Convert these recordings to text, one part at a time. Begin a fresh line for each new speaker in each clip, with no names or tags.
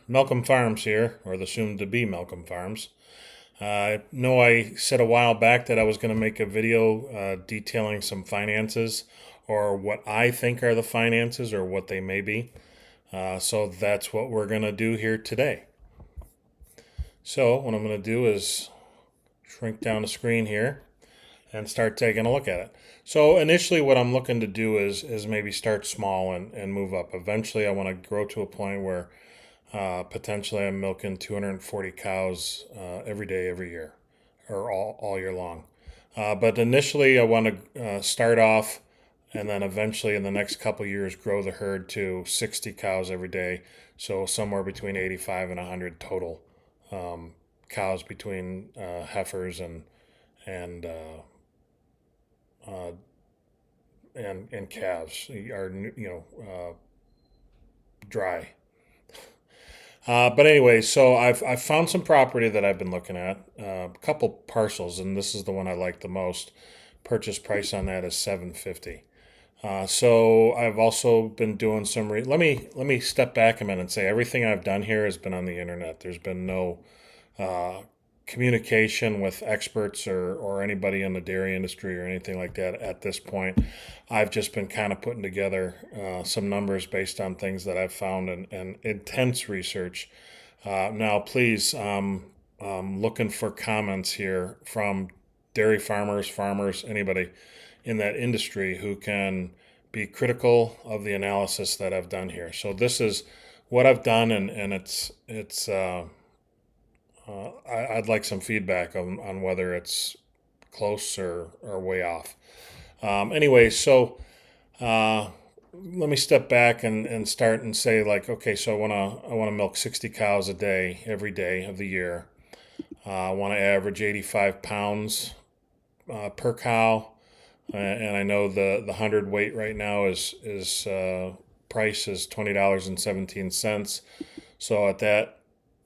Malcolm Farms here, or the soon-to-be Malcolm Farms. I know I said a while back that I was going to make a video detailing some finances, or what I think are the finances, or what they may be. So that's what we're going to do here today. So what I'm going to do is shrink down the screen here and start taking a look at it. So initially what I'm looking to do is maybe start small and move up. Eventually I want to grow to a point where potentially I'm milking 240 cows every day, every year, or all year long. But initially I want to start off and then eventually in the next couple years grow the herd to 60 cows every day. So somewhere between 85 and 100 total cows between heifers and uh, uh, and calves are dry. But anyway, so I've found some property that I've been looking at, a couple parcels, and this is the one I like the most. Purchase price on that is 750. So I've also been doing some. Let me step back a minute and say everything I've done here has been on the internet. There's been no uh, communication with experts or anybody in the dairy industry or anything like that at this point. I've just been kind of putting together some numbers based on things that I've found and intense research. Now, please, looking for comments here from dairy farmers, anybody in that industry who can be critical of the analysis that I've done here. So this is what I've done, and I'd like some feedback on whether it's close or way off. Anyway, so uh, let me step back and start and say like, okay, so I wanna milk 60 cows a day every day of the year. I want to average 85 pounds per cow, and I know the hundred weight right now is price is $20.17. So at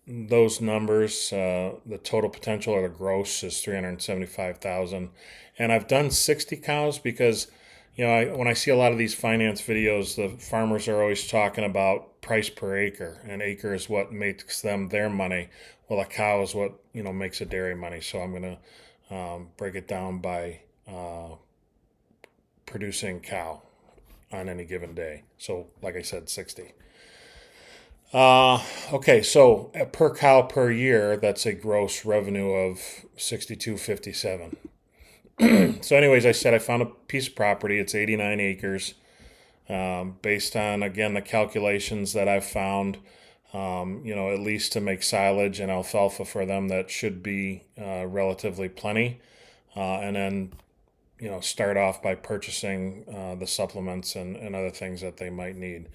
those numbers, the total potential or the gross is 375,000. And I've done 60 cows because, when I see a lot of these finance videos, the farmers are always talking about price per acre, and acre is what makes them their money. Well, a cow is what makes a dairy money. So I'm going to break it down by producing cow on any given day. So, like I said, 60. Okay, so per cow per year, that's a gross revenue of 6257. So, anyways, I said I found a piece of property. It's 89 acres. Based on again the calculations that I've found, at least to make silage and alfalfa for them, that should be relatively plenty. And then start off by purchasing the supplements and other things that they might need.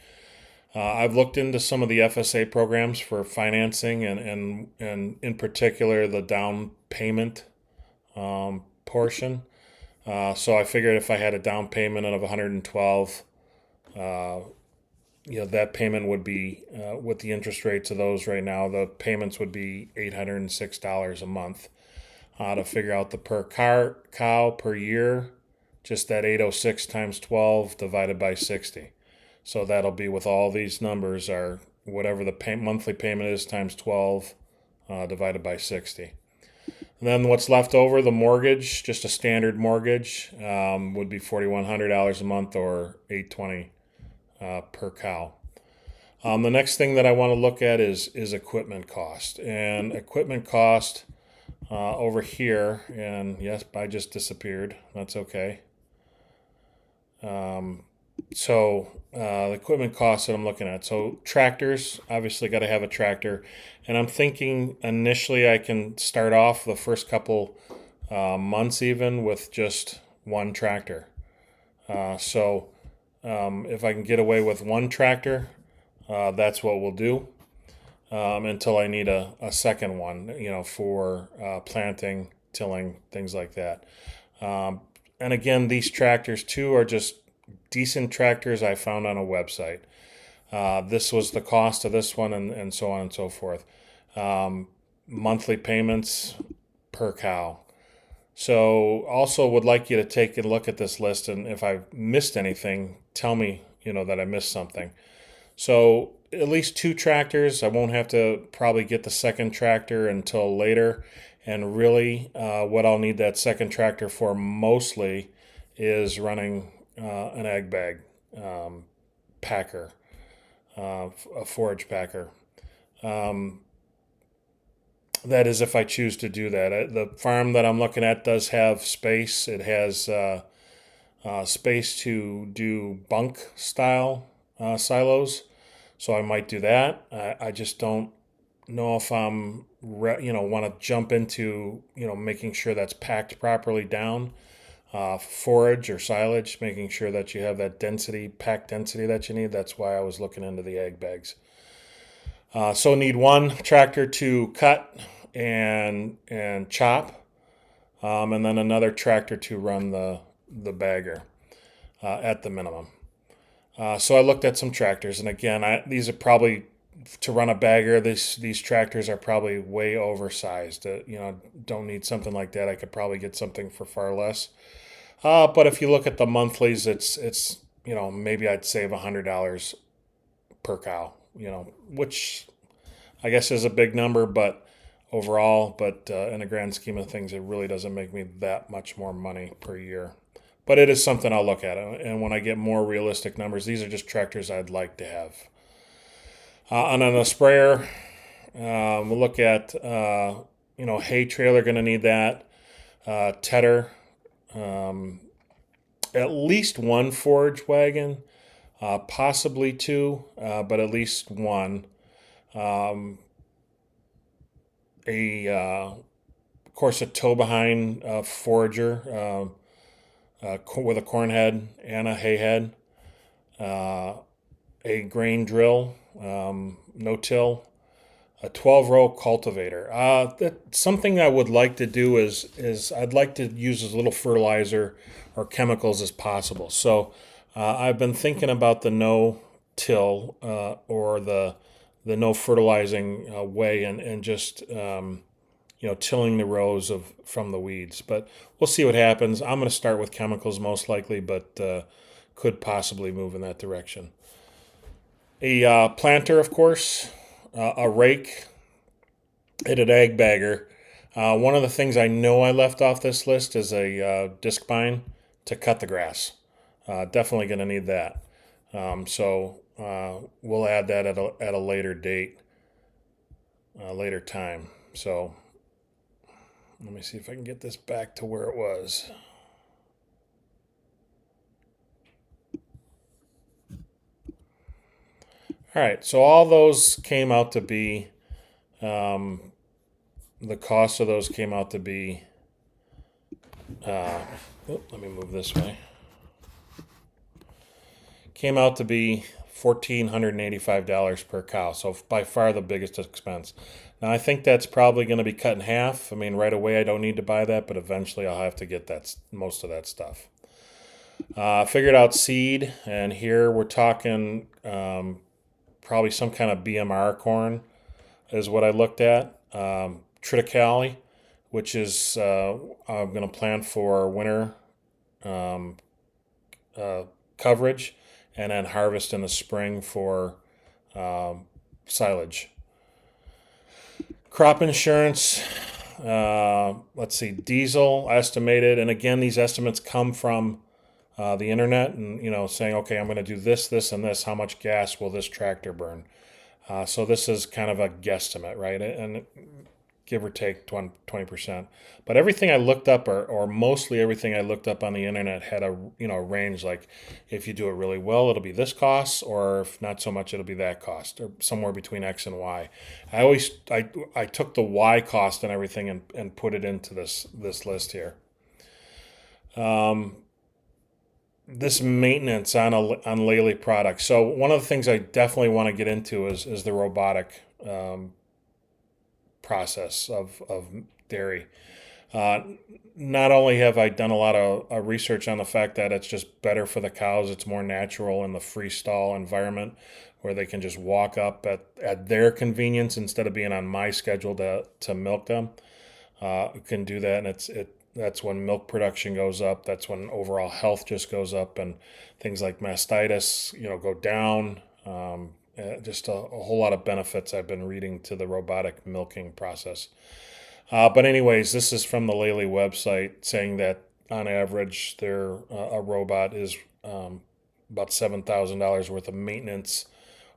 I've looked into some of the FSA programs for financing and in particular the down payment portion. So I figured if I had a down payment of 112, that payment would be with the interest rates of those right now, the payments would be $806 a month. To figure out the per cow per year, just that 806 times 12 divided by 60. So that'll be with all these numbers are whatever the monthly payment is times 12 divided by 60. And then what's left over, the mortgage, just a standard mortgage, would be $4,100 a month or $820 per cow. The next thing that I want to look at is equipment cost. And equipment cost over here, and yes, I just disappeared. That's okay. The equipment costs that I'm looking at. So tractors, obviously got to have a tractor, and I'm thinking initially I can start off the first couple months even with just one tractor. If I can get away with one tractor, that's what we'll do until I need a second one, for planting, tilling, things like that. And again, these tractors too are just decent tractors I found on a website. This was the cost of this one, and so on and so forth. Monthly payments per cow. So also would like you to take a look at this list, and if I missed anything, tell me, that I missed something. So at least two tractors. I won't have to probably get the second tractor until later. And really, what I'll need that second tractor for mostly is running an ag bag packer, a forage packer. Um, that is if I choose to do that. The farm that I'm looking at does have space. It has space to do bunk style silos, so I might do that. I just don't know if I'm want to jump into making sure that's packed properly down, forage or silage, making sure that you have that pack density that you need. That's why I was looking into the ag bags. So need one tractor to cut and chop, and then another tractor to run the bagger at the minimum. So I looked at some tractors, and again, these are probably to run a bagger. These tractors are probably way oversized. Don't need something like that. I could probably get something for far less. But if you look at the monthlies, it's maybe I'd save $100 per cow. Which I guess is a big number, but overall, in the grand scheme of things, it really doesn't make me that much more money per year. But it is something I'll look at. And when I get more realistic numbers, these are just tractors I'd like to have. And on a sprayer, we'll look at, hay trailer, going to need that. Tedder, at least one forage wagon, possibly two, but at least one. Of course, a tow behind forager with a corn head and a hay head, a grain drill, no till, a 12-row cultivator. Something I would like to do is I'd like to use as little fertilizer or chemicals as possible. So I've been thinking about the no till or the no fertilizing way and just tilling the rows from the weeds. But we'll see what happens. I'm going to start with chemicals most likely, but could possibly move in that direction. A planter, of course, a rake, and an ag bagger. One of the things I know I left off this list is a disc bine to cut the grass. Definitely going to need that. So we'll add that at a later date, later time. So let me see if I can get this back to where it was. All right, so all those came out to be, the cost of those came out to be, let me move this way. Came out to be $1,485 per cow, so by far the biggest expense. Now I think that's probably going to be cut in half. I mean, right away I don't need to buy that, but eventually I'll have to get most of that stuff. Figured out seed, and here we're talking probably some kind of BMR corn is what I looked at. Triticale, which is I'm going to plan for winter coverage, and then harvest in the spring for silage. Crop insurance, let's see, diesel estimated, and again, these estimates come from the internet, and saying, okay, I'm going to do this, this, and this. How much gas will this tractor burn? So this is kind of a guesstimate, right? And give or take 20%. But everything I looked up, or mostly everything I looked up on the internet, had a range. Like if you do it really well, it'll be this cost, or if not so much, it'll be that cost, or somewhere between X and Y. I took the Y cost and everything and put it into this list here. This maintenance on Lely products. So one of the things I definitely want to get into is the robotic process of dairy. Not only have I done a lot of research on the fact that it's just better for the cows, it's more natural in the freestall environment where they can just walk up at their convenience instead of being on my schedule to milk them. Can do that, and that's when milk production goes up. That's when overall health just goes up, and things like mastitis, go down, just a whole lot of benefits I've been reading to the robotic milking process. But anyways, this is from the Lely website saying that on average, a robot is about $7,000 worth of maintenance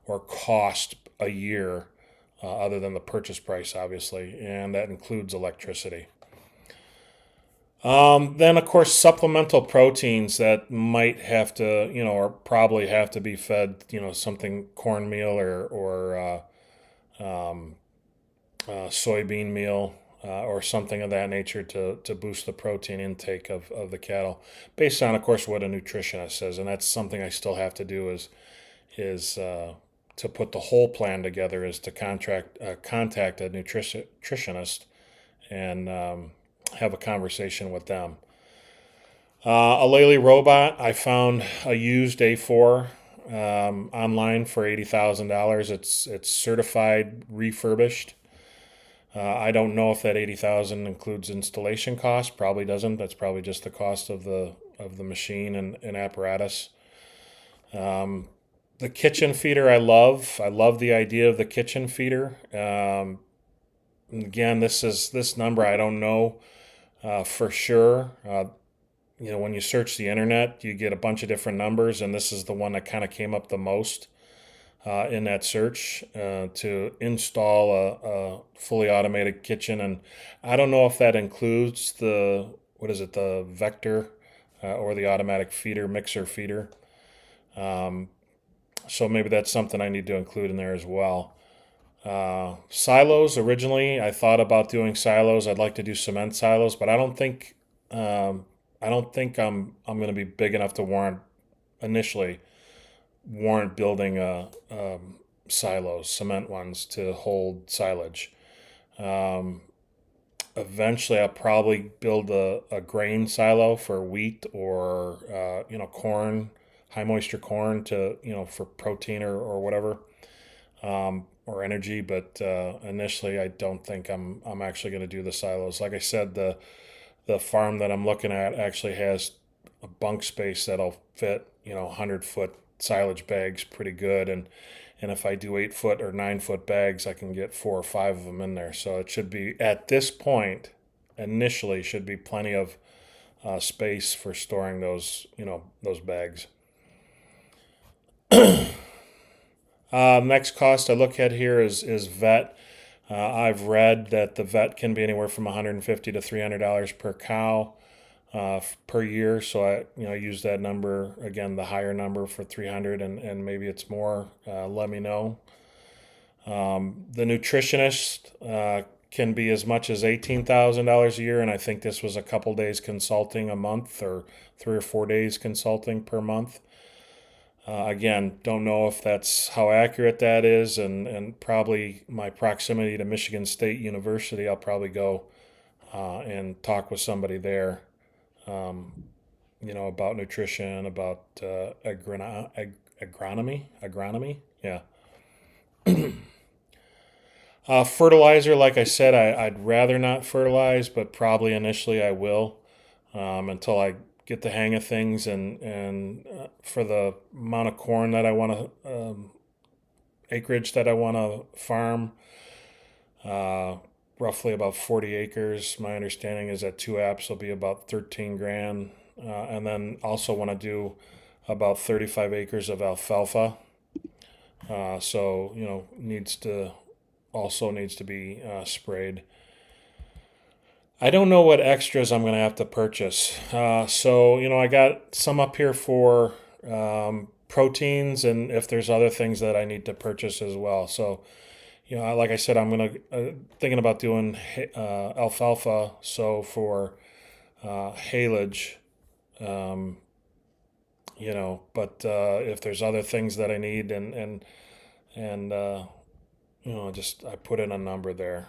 or cost a year, other than the purchase price, obviously, and that includes electricity. Then, of course, supplemental proteins that might have to, or probably have to be fed, something cornmeal or soybean meal, or something of that nature to boost the protein intake of the cattle, based on, of course, what a nutritionist says. And that's something I still have to do is to put the whole plan together, is to contact a nutritionist and have a conversation with them. A Lely robot, I found a used A4 online for $80,000. It's certified refurbished. I don't know if that 80,000 includes installation costs. Probably doesn't. That's probably just the cost of the machine and apparatus. The kitchen feeder I love. I love the idea of the kitchen feeder. Again, this number I don't know for sure. When you search the internet, you get a bunch of different numbers, and this is the one that kind of came up the most in that search to install a fully automated kitchen. And I don't know if that includes the Vector or the automatic feeder, mixer feeder. So maybe that's something I need to include in there as well. Silos, originally I thought about doing silos. I'd like to do cement silos, but I don't think I'm going to be big enough to initially warrant building silos, cement ones to hold silage. Eventually, I'll probably build a grain silo for wheat or corn, high moisture corn for protein or whatever, or energy. But initially, I don't think I'm actually going to do the silos. Like I said, the farm that I'm looking at actually has a bunk space that'll fit 100-foot silage bags pretty good, and if I do 8-foot or 9-foot bags, I can get 4 or 5 of them in there. So it should be, at this point, initially, should be plenty of space for storing those bags. Next cost I look at here is vet. I've read that the vet can be anywhere from $150 to $300 per cow per year. So I use that number again, the higher number for 300, and maybe it's more. Let me know. The nutritionist can be as much as $18,000 a year, and I think this was a couple days consulting a month, or 3 or 4 days consulting per month. Again, don't know if that's how accurate that is, and probably my proximity to Michigan State University, I'll probably go and talk with somebody there, about nutrition, about agronomy, yeah. Fertilizer, like I said, I'd rather not fertilize, but probably initially I will, until I get the hang of things, and for the amount of corn that I want to, acreage that I want to farm, roughly about 40 acres. My understanding is that 2 apps will be about 13 grand, and then also want to do about 35 acres of alfalfa. So needs to be sprayed. I don't know what extras I'm going to have to purchase. So I got some up here for proteins, and if there's other things that I need to purchase as well. So, like I said, I'm going to thinking about doing alfalfa. So for haylage, but if there's other things that I need, and just I put in a number there.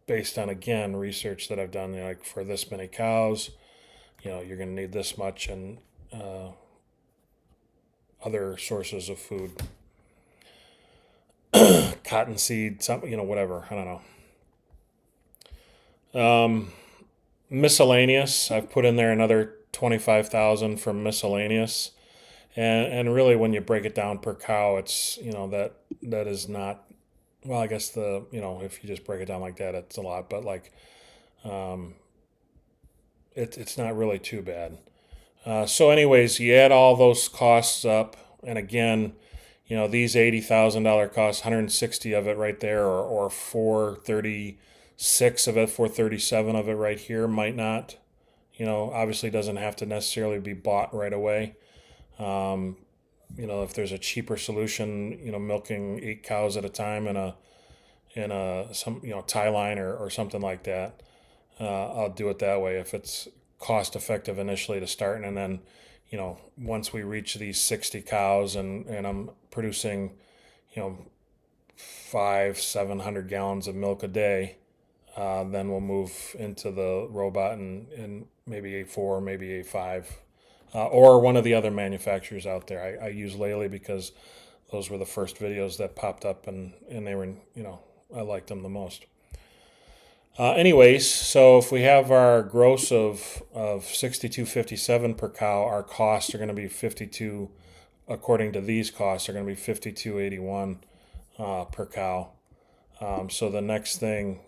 Based on, again, research that I've done, like for this many cows, you're going to need this much, and other sources of food, cottonseed, whatever. I don't know. Miscellaneous, I've put in there another 25,000 for miscellaneous, And really, when you break it down per cow, it's, that is not, well, I guess if you just break it down like that, it's a lot, but like, um, it's not really too bad. So, anyways, you add all those costs up, and again, these $80,000 costs, 160 of it right there, or 436 of it, 437 of it right here might not. Obviously doesn't have to necessarily be bought right away. Um, if there's a cheaper solution, milking 8 cows at a time in a some tie line or something like that, I'll do it that way if it's cost effective initially to start, and then once we reach these 60 cows and I'm producing you know 500-700 gallons of milk a day, then we'll move into the robot and maybe A4, maybe A5, or one of the other manufacturers out there. I use Lely because those were the first videos that popped up, and they were, I liked them the most. Anyways, so if we have our gross of 62.57 per cow, our costs are going to be 52. According to these costs, are going to be 52.81 per cow. So the next thing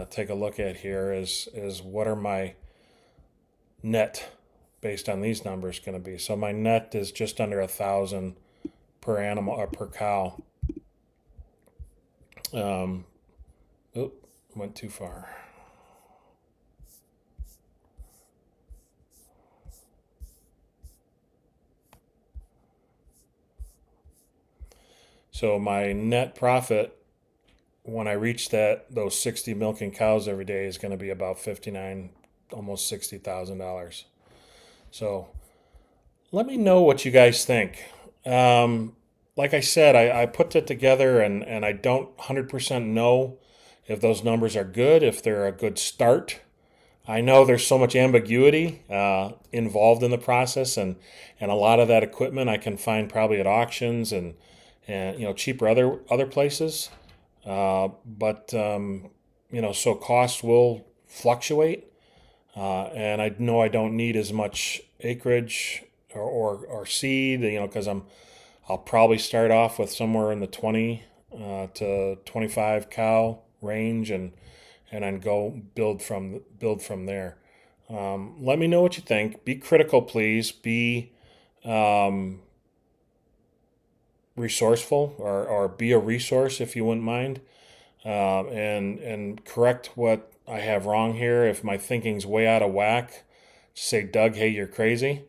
take a look at here is what are my net based on these numbers going to be. So my net is just under 1,000 per animal or per cow. Went too far. So my net profit when I reach those 60 milking cows every day is going to be about 59, almost $60,000. So let me know what you guys think. Like I said, I put that together, and I don't 100% know if those numbers are good, if they're a good start. I know there's so much ambiguity involved in the process, and a lot of that equipment I can find probably at auctions and cheaper other places. But so costs will fluctuate, and I know I don't need as much acreage or seed, because I'll probably start off with somewhere in the 20 to 25 cow range, and then go build from there. Let me know what you think. Be critical, please. Be resourceful, or be a resource if you wouldn't mind, and correct what I have wrong here. If my thinking's way out of whack, say, Doug, hey, you're crazy.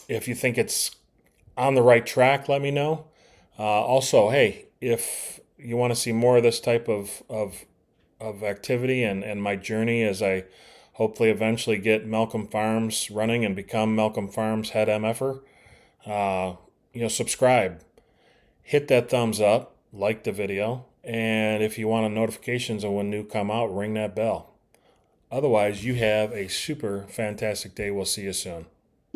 If you think it's on the right track, let me know. Also, hey, if you want to see more of this type of activity and my journey as I hopefully eventually get Malcolm Farms running and become Malcolm Farms head MFer, subscribe, hit that thumbs up, like the video, and if you want notifications of when new come out, ring that bell. Otherwise, you have a super fantastic day. We'll see you soon.